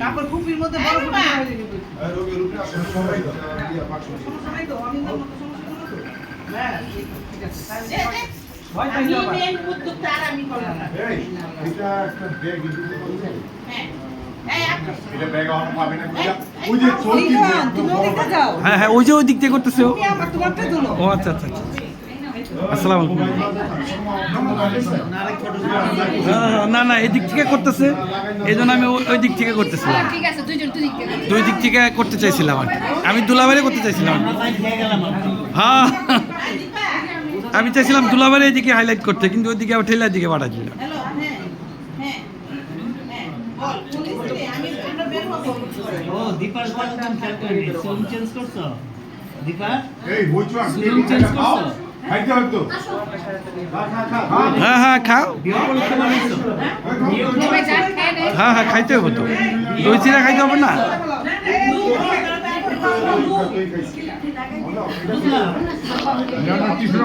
তারপর কুপির মধ্যে বড় কুপি হয়ে যাবে। হ্যাঁ ঠিক আছে। আমি মেন উদ্যোগটা আর আমি করলাম না। এটা একটা ব্যাগ দিতে বলছেন। হ্যাঁ এটা ব্যাগ আমার পাবে না ওই যে চলতি তুমি ওদিকে যাও। হ্যাঁ হ্যাঁ ওই যে ওই দিক থেকে করতেছে ও। তুমি আমার তোমারটা তুলো। ও আচ্ছা আচ্ছা আচ্ছা। আসসালামু আলাইকুম। না না এই দিক থেকে করতেছে, এই জন্য আমি ওই দিক থেকে করতেছিলাম। ঠিক আছে, দুইজন দুই দিক থেকে। দুই দিক থেকে করতে চাইছিলাম আর কি। আমি দুলাবারে করতে চাইছিলাম। হ্যাঁ আমি চাইছিলাম দুলাবারে এদিকে হাইলাইট করতে, কিন্তু ওইদিকে আবার ঠেলার দিকে পাঠাচ্ছিল। হ্যালো হ্যাঁ হ্যাঁ হ্যাঁ বল পুলিশে আমি আমরা বের হবো। ও দীপার কথা তুমি খেয়াল করেনি, সুম চেঞ্জ করছো দীপা? এই বইছো সুম চেঞ্জ করছো? খাইতে হবে তো হ্যাঁ হ্যাঁ খাও। বিয়ে করতে পারছো? সবাই চা খেয়ে নেয়। হ্যাঁ হ্যাঁ খাইতে হবে তো, দই চিরা খাইতে হবে না। বুঝলা? আমরা কিছু